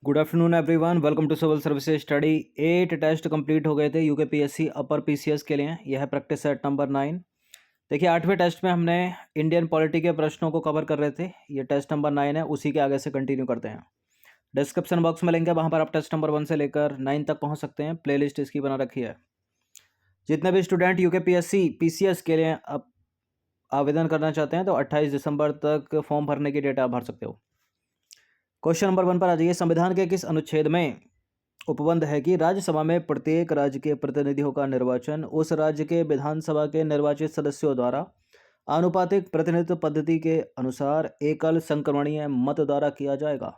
Good afternoon everyone, welcome to civil services study. 8 test complete हो गए थे UKPSC upper PCS के लिए। यह है प्रैक्टिस सेट नंबर 9। देखिए 8वें टेस्ट में हमने इंडियन पॉलिटी के प्रश्नों को कवर कर रहे थे। ये टेस्ट नंबर 9 है, उसी के आगे से कंटिन्यू करते हैं। डिस्क्रिप्शन बॉक्स में लिंक है, वहाँ पर आप टेस्ट नंबर 1 से लेकर 9 तक पहुँच सकते हैं। प्लेलिस्ट इसकी बना रखी है। जितने भी स्टूडेंट यूकेपीएससी पीसीएस के लिए अब आवेदन करना चाहते हैं तो 28 दिसंबर तक फॉर्म भरने की डेट आप भर सकते हो। क्वेश्चन नंबर 1 पर आ जाइए। संविधान के किस अनुच्छेद में उपबंध है कि राज्यसभा में प्रत्येक राज्य के प्रतिनिधियों का निर्वाचन उस राज्य के विधानसभा के निर्वाचित सदस्यों द्वारा आनुपातिक प्रतिनिधित्व पद्धति के अनुसार एकल संक्रमणीय मत द्वारा किया जाएगा?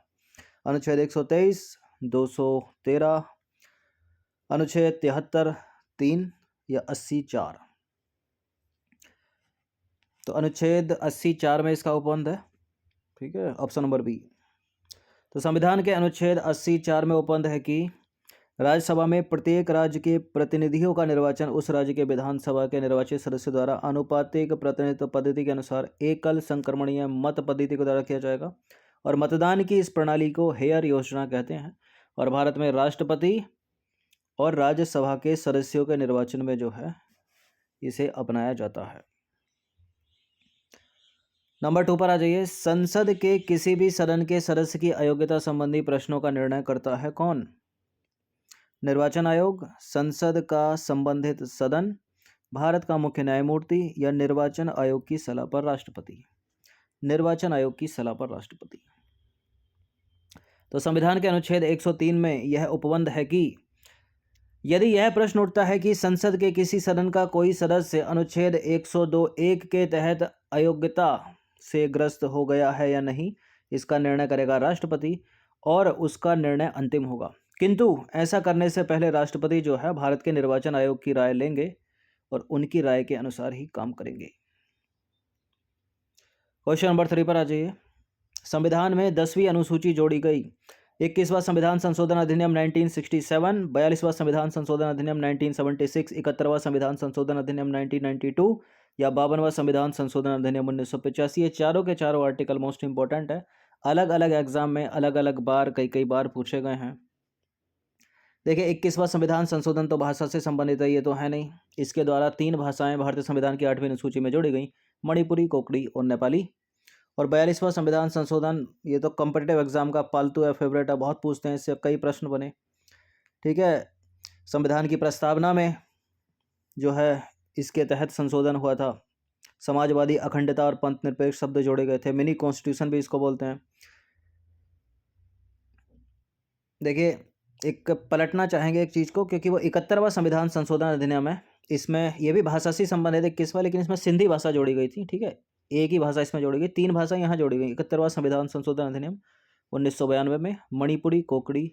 अनुच्छेद 123, 213, अनुच्छेद 73, 3 या 80(4? तो अनुच्छेद 80(4) में इसका उपबंध है। ठीक है, ऑप्शन नंबर बी। तो संविधान के अनुच्छेद 80(4) में उपबंध है कि राज्यसभा में प्रत्येक राज्य के प्रतिनिधियों का निर्वाचन उस राज्य के विधानसभा के निर्वाचित सदस्यों द्वारा आनुपातिक प्रतिनिधित्व पद्धति के अनुसार एकल संक्रमणीय मत पद्धति के द्वारा किया जाएगा। और मतदान की इस प्रणाली को हेयर योजना कहते हैं। और भारत में राष्ट्रपति और राज्यसभा के सदस्यों के निर्वाचन में जो है इसे अपनाया जाता है। नंबर 2 पर आ जाइए। संसद के किसी भी सदन के सदस्य की अयोग्यता संबंधी प्रश्नों का निर्णय करता है कौन? निर्वाचन आयोग, संसद का संबंधित सदन, भारत का मुख्य न्यायमूर्ति या निर्वाचन आयोग की सलाह पर राष्ट्रपति? निर्वाचन आयोग की सलाह पर राष्ट्रपति। तो संविधान के अनुच्छेद 103 में यह उपबंध है कि यदि यह प्रश्न उठता है कि संसद के किसी सदन का कोई सदस्य अनुच्छेद 102(1) के तहत अयोग्यता से ग्रस्त हो गया है या नहीं, इसका निर्णय करेगा राष्ट्रपति और उसका निर्णय अंतिम होगा। किंतु ऐसा करने से पहले राष्ट्रपति जो है भारत के निर्वाचन आयोग की राय लेंगे और उनकी राय के अनुसार ही काम करेंगे। क्वेश्चन नंबर 3 पर आ जाइए। संविधान में 10वीं अनुसूची जोड़ी गई। 21वां संविधान संशोधन अधिनियम 1967, 42वां संविधान संशोधन अधिनियम 1976, 71वां संविधान संशोधन अधिनियम 1992 या 52वां संविधान संशोधन अधिनियम 1985। ये चारों के चारों आर्टिकल मोस्ट इंपॉर्टेंट है। अलग अलग एग्जाम में अलग अलग बार कई बार पूछे गए हैं। देखिए 21वां संविधान संशोधन तो भाषा से संबंधित है, ये तो है नहीं। इसके द्वारा 3 भाषाएं भारतीय संविधान की 8वीं अनुसूची में जोड़ी गई, मणिपुरी, कोंकणी और नेपाली। और 42वां संविधान संशोधन, ये तो कॉम्पिटिटिव एग्जाम का पालतू है, फेवरेट है, बहुत पूछते हैं, इससे कई प्रश्न बने। ठीक है, संविधान की प्रस्तावना में जो है इसके तहत संशोधन हुआ था। समाजवादी, अखंडता और पंथ निरपेक्ष शब्द जोड़े गए थे। मिनी कॉन्स्टिट्यूशन भी इसको बोलते हैं। देखिए एक पलटना चाहेंगे एक चीज़ को, क्योंकि वो 71वां संविधान संशोधन अधिनियम है। इसमें ये भी भाषा से संबंधित है 21वां, लेकिन इसमें सिंधी भाषा जोड़ी गई थी। ठीक है, एक ही भाषा इसमें जोड़ी गई, 3 भाषा यहाँ जोड़ी गई। 71वां संविधान संशोधन अधिनियम 1992 में मणिपुरी, कोंकणी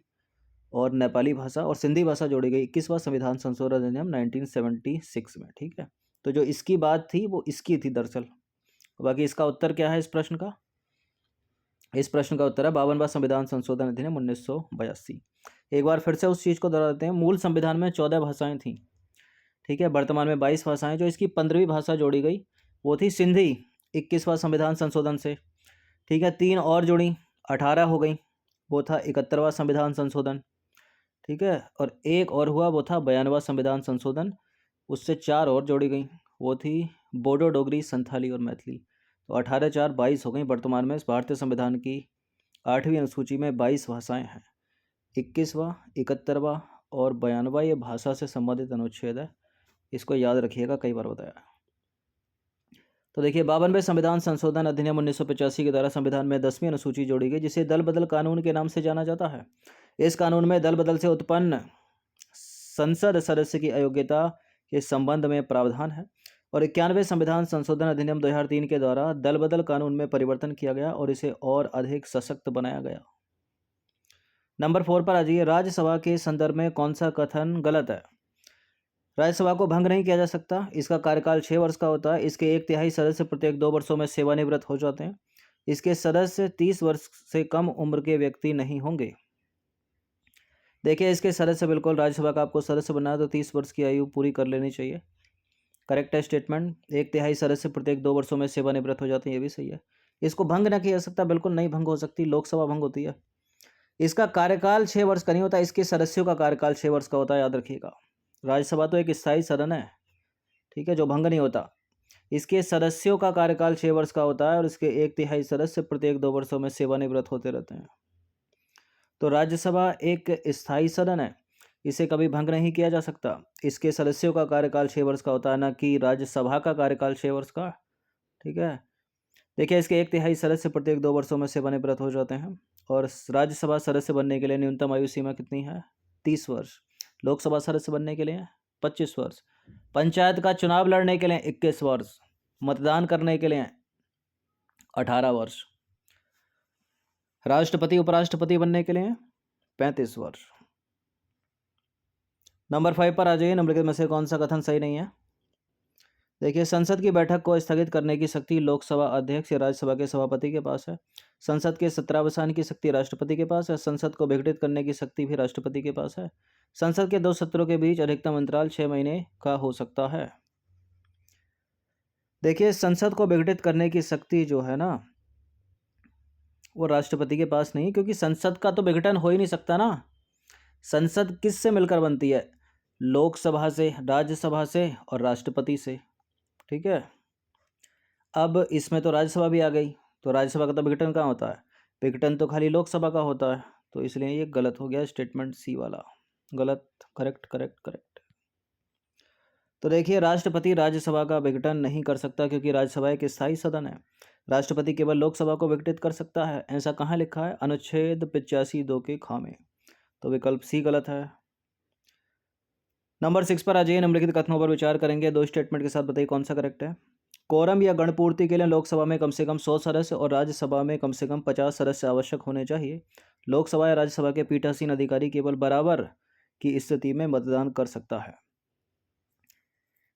और नेपाली भाषा और सिंधी भाषा जोड़ी गई 21वां संविधान संशोधन अधिनियम 1976 में। ठीक है, तो जो इसकी बात थी वो इसकी थी दरअसल। बाकी इसका उत्तर क्या है इस प्रश्न का? इस प्रश्न का उत्तर है 52वां संविधान संशोधन अधिनियम 1982। एक बार फिर से उस चीज़ को दोहरा देते हैं। मूल संविधान में 14 भाषाएं थीं। ठीक है, वर्तमान में 22 भाषाएं। जो इसकी 15वीं भाषा जोड़ी गई वो थी सिंधी 21वां संविधान संशोधन से। ठीक है, 3 और जुड़ी, 18 हो गई, वो था 71वां संविधान संशोधन। ठीक है, और एक और हुआ, वो था 92वां संविधान संशोधन। उससे 4 और जोड़ी गई, वो थी बोडो, डोगरी, संथाली और मैथिली। तो 18 4 22 हो गई। वर्तमान में इस भारतीय संविधान की 8वीं अनुसूची में 22 भाषाएं हैं। 21वां, 71वां और 92वां ये भाषा से संबंधित अनुच्छेद है। इसको याद रखिएगा, कई बार बताया। तो देखिए 52वें संविधान संशोधन अधिनियम 1985 के द्वारा संविधान में 10वीं अनुसूची जोड़ी गई, जिसे दल बदल कानून के नाम से जाना जाता है। इस कानून में दल बदल से उत्पन्न संसद सदस्य की अयोग्यता के संबंध में प्रावधान है। और 91वें संविधान संशोधन अधिनियम 2003 के द्वारा दल बदल कानून में परिवर्तन किया गया और इसे और अधिक सशक्त बनाया गया। नंबर 4 पर आ जाइए। राज्यसभा के संदर्भ में कौन सा कथन गलत है? राज्यसभा को भंग नहीं किया जा सकता। इसका कार्यकाल 6 वर्ष का होता है। इसके 1/3 सदस्य प्रत्येक 2 वर्षों में सेवानिवृत्त हो जाते हैं। इसके सदस्य 30 वर्ष से कम उम्र के व्यक्ति नहीं होंगे। देखिए इसके सदस्य, बिल्कुल राज्यसभा का आपको सदस्य बनना है तो 30 वर्ष की आयु पूरी कर लेनी चाहिए। करेक्ट है स्टेटमेंट। 1/3 सदस्य प्रत्येक 2 वर्षों में सेवानिवृत्त हो जाते हैं, ये भी सही है। इसको भंग ना किया जा सकता, बिल्कुल नहीं भंग हो सकती। लोकसभा भंग होती है। इसका कार्यकाल 6 वर्ष का नहीं होता, इसके सदस्यों का कार्यकाल 6 वर्ष का होता है, याद रखिएगा। राज्यसभा तो एक स्थायी सदन है, ठीक है, जो भंग नहीं होता। इसके सदस्यों का कार्यकाल 6 वर्ष का होता है और इसके 1/3 सदस्य प्रत्येक 2 वर्षों में सेवानिवृत्त होते रहते हैं। तो राज्यसभा एक स्थायी सदन है, इसे कभी भंग नहीं किया जा सकता। इसके सदस्यों का कार्यकाल 6 वर्ष का होता है, ना कि राज्यसभा का कार्यकाल 6 वर्ष का, ठीक है। देखिए, इसके 1/3 सदस्य प्रत्येक 2 वर्षों में सेवानिवृत्त हो जाते हैं। और राज्यसभा सदस्य बनने के लिए न्यूनतम आयु सीमा कितनी है? 30 वर्ष। लोकसभा सदस्य बनने के लिए 25 वर्ष। पंचायत का चुनाव लड़ने के लिए 21 वर्ष। मतदान करने के लिए 18 वर्ष। राष्ट्रपति उपराष्ट्रपति बनने के लिए 35 वर्ष। नंबर 5 पर आ जाइए। निम्नलिखित में से कौन सा कथन सही नहीं है? देखिए, संसद की बैठक को स्थगित करने की शक्ति लोकसभा अध्यक्ष या राज्यसभा के सभापति के पास है। संसद के सत्रावसान की शक्ति राष्ट्रपति के पास है। संसद को विघटित करने की शक्ति भी राष्ट्रपति के पास है। संसद के 2 सत्रों के बीच अधिकतम अंतराल 6 महीने का हो सकता है। देखिए, संसद को विघटित करने की शक्ति जो है ना, वो राष्ट्रपति के पास नहीं, क्योंकि संसद का तो विघटन हो ही नहीं सकता ना। संसद किससे मिलकर बनती है? लोकसभा से, राज्यसभा से और राष्ट्रपति से, ठीक है। अब इसमें तो राज्यसभा भी आ गई, तो राज्यसभा का तो विघटन कहाँ होता है? विघटन तो खाली लोकसभा का होता है। तो इसलिए ये गलत हो गया, स्टेटमेंट सी वाला गलत। Correct correct correct. तो देखिए, राष्ट्रपति राज्यसभा का विघटन नहीं कर सकता, क्योंकि राज्यसभा एक स्थायी सदन है। राष्ट्रपति केवल लोकसभा को विघटित कर सकता है। ऐसा कहाँ लिखा है? अनुच्छेद 85(2) के ख में। तो विकल्प सी गलत है। नंबर 6 पर आ जाइए। निम्नलिखित कथनों पर विचार करेंगे, 2 स्टेटमेंट के साथ बताइए कौन सा करेक्ट है। कोरम या गणपूर्ति के लिए लोकसभा में कम से कम 100 सदस्य और राज्यसभा में कम से कम 50 सदस्य आवश्यक होने चाहिए। लोकसभा या राज्यसभा के पीठासीन अधिकारी केवल बराबर की स्थिति में मतदान कर सकता है।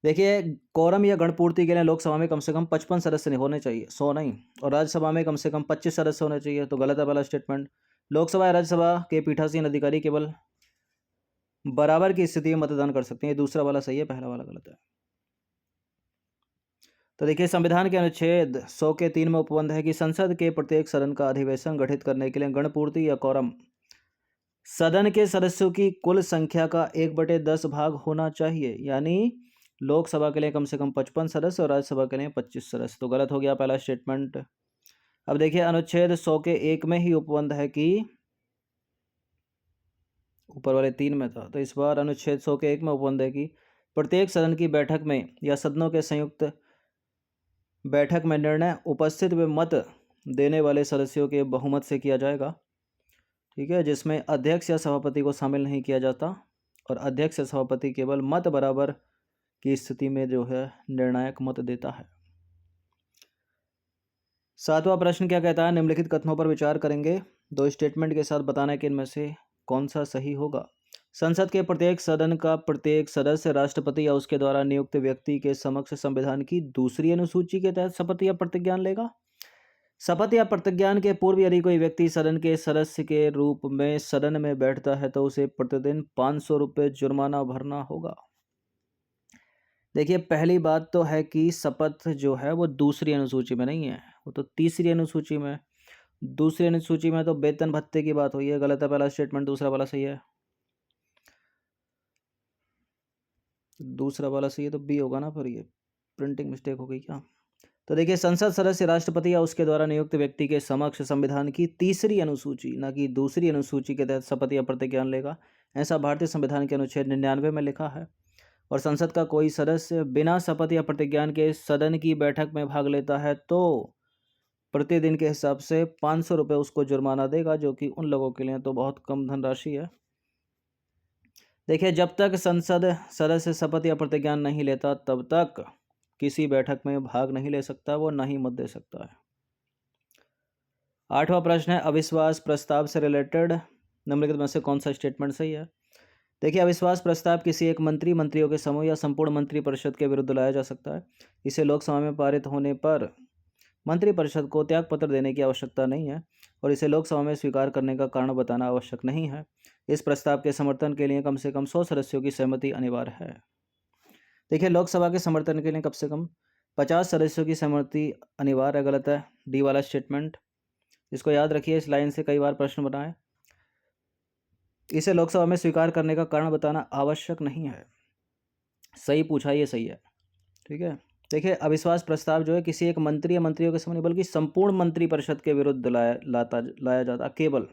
देखिए, कोरम या गणपूर्ति के लिए लोकसभा में कम से कम 55 सदस्य होने चाहिए, 100 नहीं, और राज्यसभा में कम से कम 25 सदस्य होने चाहिए। तो गलत है पहला स्टेटमेंट। लोकसभा या राज्यसभा के पीठासीन अधिकारी केवल बराबर की स्थिति में मतदान कर सकते हैं। दूसरा वाला सही है, पहला वाला गलत है। तो देखिए, संविधान के अनुच्छेद 100 के 3 में उपबंध है कि संसद के प्रत्येक सदन का अधिवेशन गठित करने के लिए गणपूर्ति या कोरम सदन के सदस्यों की कुल संख्या का 1/10 भाग होना चाहिए। यानी लोकसभा के लिए कम से कम 55 सदस्य और राज्यसभा के लिए 25 सदस्य। तो गलत हो गया पहला स्टेटमेंट। अब देखिए, अनुच्छेद 100 के 1 में ही उपबंध है कि, ऊपर वाले 3 में था, तो इस बार अनुच्छेद 100 के 1 में उपबंध है कि प्रत्येक सदन की बैठक में या सदनों के संयुक्त बैठक में निर्णय उपस्थित व मत देने वाले सदस्यों के बहुमत से किया जाएगा, ठीक है, जिसमें अध्यक्ष या सभापति को शामिल नहीं किया जाता और अध्यक्ष या सभापति केवल मत बराबर की स्थिति में जो है निर्णायक मत देता है। 7वां प्रश्न क्या कहता है? निम्नलिखित कथनों पर विचार करेंगे, 2 स्टेटमेंट के साथ बताना कि इनमें से कौन सा सही होगा। संसद के प्रत्येक सदन का प्रत्येक सदस्य राष्ट्रपति या उसके द्वारा नियुक्त व्यक्ति के समक्ष संविधान की दूसरी अनुसूची के तहत शपथ या प्रतिज्ञान लेगा। शपथ या प्रतिज्ञान के पूर्व यदि कोई व्यक्ति सदन के सदस्य के रूप में सदन में बैठता है तो उसे प्रतिदिन 500 रुपये जुर्माना भरना होगा। देखिए, पहली बात तो है कि शपथ जो है वो दूसरी अनुसूची में नहीं है, वो तो तीसरी अनुसूची में। दूसरी अनुसूची में तो वेतन भत्ते की बात हुई है, गलत है पहला स्टेटमेंट। दूसरा वाला सही है, दूसरा वाला सही है तो बी होगा ना, फिर ये प्रिंटिंग मिस्टेक हो गई क्या? तो देखिए, संसद सदस्य राष्ट्रपति या उसके द्वारा नियुक्त व्यक्ति के समक्ष संविधान की तीसरी अनुसूची ना कि दूसरी अनुसूची के तहत शपथ या प्रतिज्ञान लेगा। ऐसा भारतीय संविधान के अनुच्छेद 99 में लिखा है। और संसद का कोई सदस्य बिना शपथ या प्रतिज्ञान के सदन की बैठक में भाग लेता है तो प्रतिदिन के हिसाब से 500 रुपये उसको जुर्माना देगा, जो कि उन लोगों के लिए तो बहुत कम धनराशि है। देखिए, जब तक संसद सदस्य शपथ या प्रतिज्ञान नहीं लेता तब तक किसी बैठक में भाग नहीं ले सकता, वो ना ही मत दे सकता है। 8वां प्रश्न है, अविश्वास प्रस्ताव से रिलेटेड निम्नलिखित में से कौन सा स्टेटमेंट सही है? देखिए, अविश्वास प्रस्ताव किसी एक मंत्री, मंत्रियों के समूह या संपूर्ण मंत्रिपरिषद के विरुद्ध लाया जा सकता है। इसे लोकसभा में पारित होने पर मंत्रिपरिषद को त्यागपत्र देने की आवश्यकता नहीं है और इसे लोकसभा में स्वीकार करने का कारण बताना आवश्यक नहीं है। इस प्रस्ताव के समर्थन के लिए कम से कम 100 सदस्यों की सहमति अनिवार्य है। देखिए, लोकसभा के समर्थन के लिए कम से कम 50 सदस्यों की सहमति अनिवार्य है, गलत है डी वाला स्टेटमेंट। इसको याद रखिए, इस लाइन से कई बार प्रश्न बना है। इसे लोकसभा में स्वीकार करने का कारण बताना आवश्यक नहीं है। सही पूछा, ये सही है। ठीक है, देखिए अविश्वास प्रस्ताव जो है किसी एक मंत्री या मंत्रियों के समूह नहीं बल्कि संपूर्ण मंत्रिपरिषद के विरुद्ध लाया जाता केवल,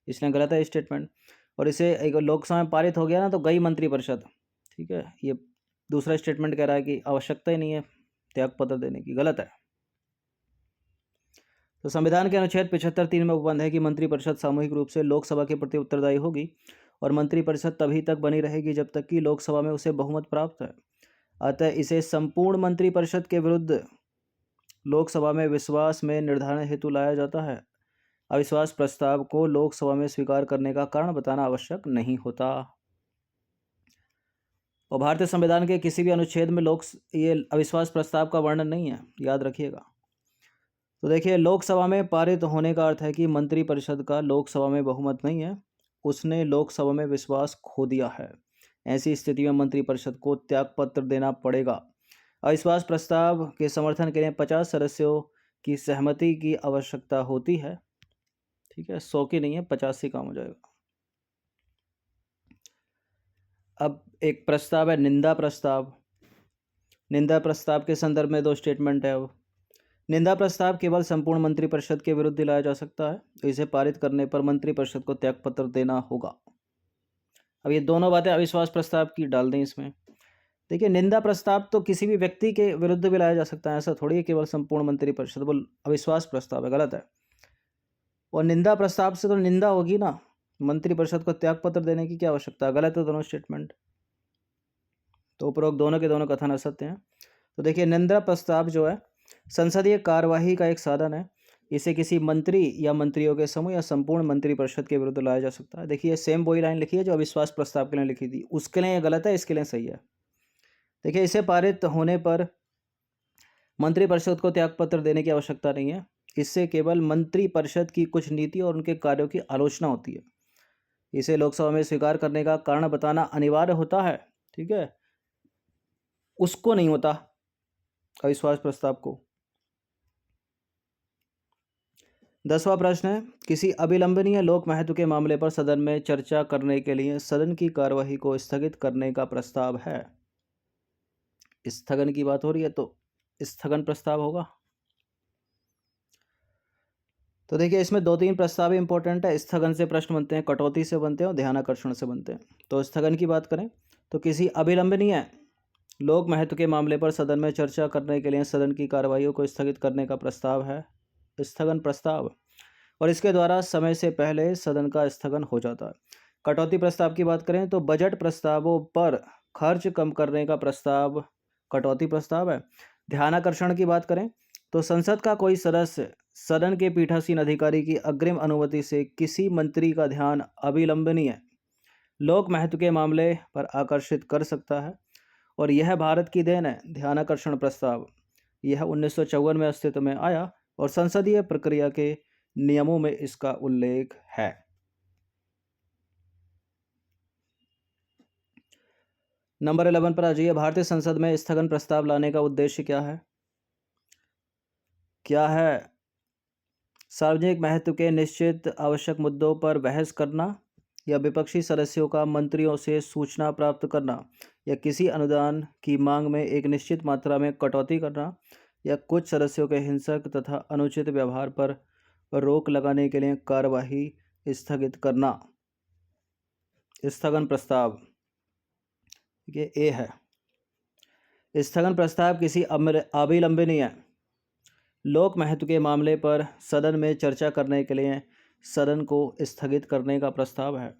इसलिए गलत है स्टेटमेंट। और इसे एक लोकसभा में पारित हो गया ना तो गई मंत्रिपरिषद। ठीक है, ये दूसरा स्टेटमेंट कह रहा है कि आवश्यकता ही नहीं है त्यागपत्र देने की, गलत है। तो संविधान के अनुच्छेद 75(3) में उपबंध है कि मंत्रिपरिषद सामूहिक रूप से लोकसभा के प्रति उत्तरदायी होगी और मंत्रिपरिषद तभी तक बनी रहेगी जब तक कि लोकसभा में उसे बहुमत प्राप्त है। अतः इसे संपूर्ण मंत्रिपरिषद के विरुद्ध लोकसभा में विश्वास में निर्धारण हेतु लाया जाता है। अविश्वास प्रस्ताव को लोकसभा में स्वीकार करने का कारण बताना आवश्यक नहीं होता। और भारतीय संविधान के किसी भी अनुच्छेद में ये अविश्वास प्रस्ताव का वर्णन नहीं है, याद रखिएगा। तो देखिए लोकसभा में पारित होने का अर्थ है कि मंत्रिपरिषद का लोकसभा में बहुमत नहीं है, उसने लोकसभा में विश्वास खो दिया है। ऐसी स्थिति में मंत्रिपरिषद को त्यागपत्र देना पड़ेगा। अविश्वास प्रस्ताव के समर्थन के लिए 50 सदस्यों की सहमति की आवश्यकता होती है। ठीक है, 100 की नहीं है, 50 से काम हो जाएगा। अब एक प्रस्ताव है निंदा प्रस्ताव। निंदा प्रस्ताव के संदर्भ में 2 स्टेटमेंट है। अब निंदा प्रस्ताव केवल संपूर्ण मंत्रिपरिषद के विरुद्ध लाया जा सकता है, तो इसे पारित करने पर मंत्रिपरिषद को त्यागपत्र देना होगा। अब ये दोनों बातें अविश्वास प्रस्ताव की डाल दें इसमें। देखिए निंदा प्रस्ताव तो किसी भी व्यक्ति के विरुद्ध भी लाया जा सकता है, ऐसा थोड़ी है केवल संपूर्ण मंत्रिपरिषद। वो अविश्वास प्रस्ताव है, गलत है। और निंदा प्रस्ताव से तो निंदा होगी ना, मंत्रिपरिषद को त्यागपत्र देने की क्या आवश्यकता है, गलत है दोनों स्टेटमेंट। तो उपरोक्त दोनों के दोनों कथन असत्य हैं। तो देखिए निंदा प्रस्ताव जो है संसदीय कार्यवाही का एक साधन है, इसे किसी मंत्री या मंत्रियों के समूह या संपूर्ण मंत्रिपरिषद के विरुद्ध लाया जा सकता है। देखिए सेम वही लाइन लिखी है जो अविश्वास प्रस्ताव के लिए लिखी थी, उसके लिए गलत है, इसके लिए सही है। देखिए इसे पारित होने पर मंत्रिपरिषद को त्यागपत्र देने की आवश्यकता नहीं है, इससे केवल मंत्रिपरिषद की कुछ नीति और उनके कार्यों की आलोचना होती है। इसे लोकसभा में स्वीकार करने का कारण बताना अनिवार्य होता है। ठीक है, उसको नहीं होता अविश्वास प्रस्ताव को। 10वां प्रश्न है किसी अविलंबनीय लोक महत्व के मामले पर सदन में चर्चा करने के लिए सदन की कार्यवाही को स्थगित करने का प्रस्ताव है। स्थगन की बात हो रही है तो स्थगन प्रस्ताव होगा। तो देखिए इसमें 2-3 प्रस्ताव इंपॉर्टेंट है। स्थगन से प्रश्न बनते हैं, कटौती से बनते हैं और ध्यानाकर्षण से बनते हैं। तो स्थगन की बात करें तो किसी अविलंबनीय लोक महत्व के मामले पर सदन में चर्चा करने के लिए सदन की कार्यवाही को स्थगित करने का प्रस्ताव है स्थगन प्रस्ताव, और इसके द्वारा समय से पहले सदन का स्थगन हो जाता है। कटौती प्रस्ताव की बात करें तो बजट प्रस्तावों पर खर्च कम करने का प्रस्ताव कटौती प्रस्ताव है। ध्यानाकर्षण की बात करें तो संसद का कोई सदस्य सदन के पीठासीन अधिकारी की अग्रिम अनुमति से किसी मंत्री का ध्यान अविलंबनीय लोक महत्व के मामले पर आकर्षित कर सकता है, और यह भारत की देन है। ध्यानाकर्षण प्रस्ताव यह 1954 में अस्तित्व में आया और संसदीय प्रक्रिया के नियमों में इसका उल्लेख है। नंबर 11 पर आ जाइए। भारतीय संसद में स्थगन प्रस्ताव लाने का उद्देश्य क्या है? क्या है? सार्वजनिक महत्व के निश्चित आवश्यक मुद्दों पर बहस करना, या विपक्षी सदस्यों का मंत्रियों से सूचना प्राप्त करना, या किसी अनुदान की मांग में एक निश्चित मात्रा में कटौती करना, या कुछ सदस्यों के हिंसक तथा अनुचित व्यवहार पर रोक लगाने के लिए कार्यवाही स्थगित करना। स्थगन प्रस्ताव ये ए है। स्थगन प्रस्ताव किसी अविलंबनीय लोक महत्व के मामले पर सदन में चर्चा करने के लिए सदन को स्थगित करने का प्रस्ताव है।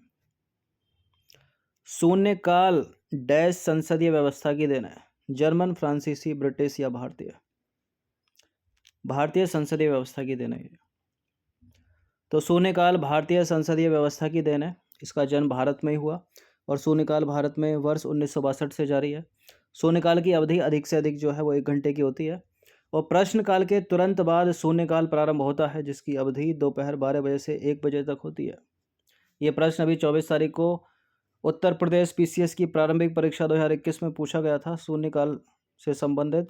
शून्यकाल डैश संसदीय व्यवस्था की देन है। जर्मन, फ्रांसीसी, ब्रिटिश या भारतीय? भारतीय संसदीय व्यवस्था की देन है। तो शून्यकाल भारतीय संसदीय व्यवस्था की देन है। इसका जन्म भारत में ही हुआ और शून्यकाल भारत में वर्ष 1962 से जारी है। शून्यकाल की अवधि अधिक से अधिक जो है वो 1 घंटे की होती है, और प्रश्नकाल के तुरंत बाद शून्यकाल प्रारंभ होता है जिसकी अवधि दोपहर 12 बजे से 1 बजे तक होती है। ये प्रश्न अभी 24 तारीख को उत्तर प्रदेश पीसीएस की प्रारंभिक परीक्षा 2021 में पूछा गया था शून्यकाल से संबंधित।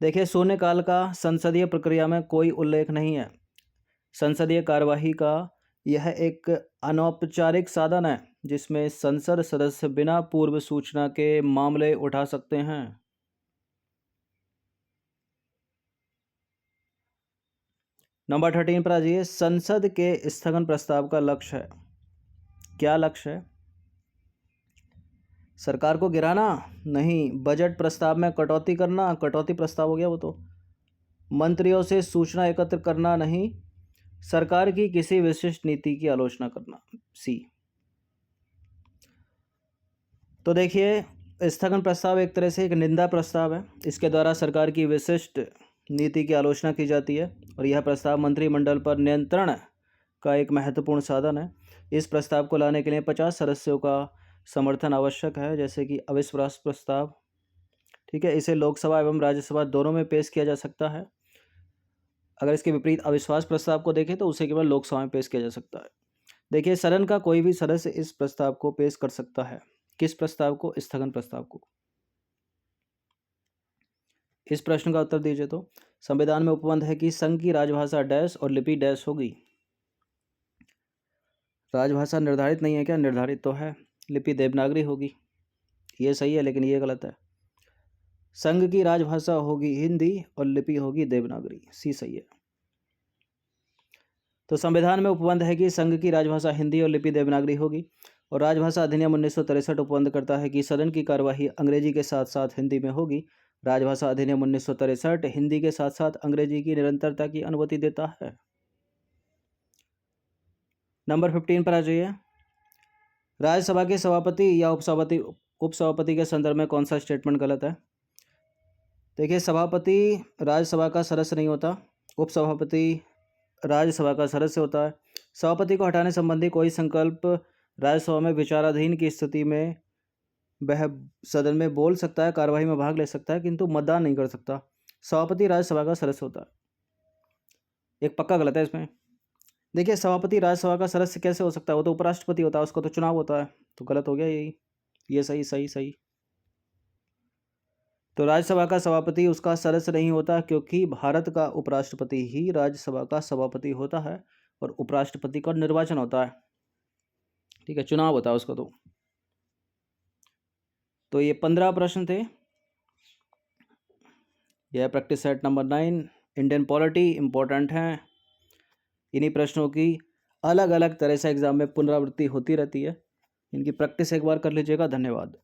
देखिए शून्यकाल का संसदीय प्रक्रिया में कोई उल्लेख नहीं है। संसदीय कार्यवाही का यह एक अनौपचारिक साधन है जिसमें संसद सदस्य बिना पूर्व सूचना के मामले उठा सकते हैं। नंबर 13 पर आ जाइए। संसद के स्थगन प्रस्ताव का लक्ष्य है। क्या लक्ष्य है? सरकार को गिराना नहीं, बजट प्रस्ताव में कटौती करना, कटौती प्रस्ताव हो गया वो तो। मंत्रियों से सूचना एकत्र करना नहीं, सरकार की किसी विशिष्ट नीति की आलोचना करना। सी। तो देखिए, स्थगन प्रस्ताव एक तरह से एक निंदा प्रस्ताव है। इसके द्वारा सरकार की विशिष्ट नीति की आलोचना की जाती है और यह प्रस्ताव मंत्रिमंडल पर नियंत्रण का एक महत्वपूर्ण साधन है। इस प्रस्ताव को लाने के लिए 50 सदस्यों का समर्थन आवश्यक है, जैसे कि अविश्वास प्रस्ताव। ठीक है, इसे लोकसभा एवं राज्यसभा दोनों में पेश किया जा सकता है। अगर इसके विपरीत अविश्वास प्रस्ताव को देखें तो उसे केवल लोकसभा में पेश किया जा सकता है। देखिए, सदन का कोई भी सदस्य इस प्रस्ताव को पेश कर सकता है। किस प्रस्ताव को? स्थगन प्रस्ताव को। इस प्रश्न का उत्तर दीजिए। तो संविधान में उपबंध है कि संघ की राजभाषा डैश और लिपि डैश होगी। राजभाषा निर्धारित नहीं है क्या? निर्धारित तो है, लिपि देवनागरी होगी। ये सही है, लेकिन ये गलत है। संघ की राजभाषा होगी हिंदी और लिपि होगी देवनागरी। सी सही है। तो संविधान में उपबंध है कि संघ की राजभाषा हिंदी और लिपि देवनागरी होगी। और राजभाषा अधिनियम 1963 उपबंध करता है कि सदन की कार्यवाही अंग्रेजी के साथ साथ हिंदी में होगी। राजभाषा अधिनियम 1963 हिंदी के साथ साथ अंग्रेजी की निरंतरता की अनुमति देता है। नंबर 15 पर आ जाइए। राज्यसभा के सभापति या उपसभापति के संदर्भ में कौन सा स्टेटमेंट गलत है? देखिए, सभापति राज्यसभा का सदस्य नहीं होता, उपसभापति राज्यसभा का सदस्य होता है। सभापति को हटाने संबंधी कोई संकल्प राज्यसभा में विचाराधीन की स्थिति में वह सदन में बोल सकता है, कार्यवाही में भाग ले सकता है, किंतु मतदान नहीं कर सकता। सभापति राज्यसभा का सदस्य होता है। एक पक्का गलत है इसमें। देखिए, सभापति राज्यसभा का सदस्य कैसे हो सकता है? वो तो उपराष्ट्रपति होता है, उसको तो चुनाव होता है। तो गलत हो गया यही। ये सही सही सही। तो राज्यसभा का सभापति उसका सदस्य नहीं होता, क्योंकि भारत का उपराष्ट्रपति ही राज्यसभा का सभापति होता है और उपराष्ट्रपति का निर्वाचन होता है। ठीक है, चुनाव होता है उसका। तो ये 15 प्रश्न थे। यह practice set number 9 Indian polity important हैं। इन्हीं प्रश्नों की अलग अलग तरह से एग्जाम में पुनरावृत्ति होती रहती है। इनकी प्रैक्टिस एक बार कर लीजिएगा। धन्यवाद।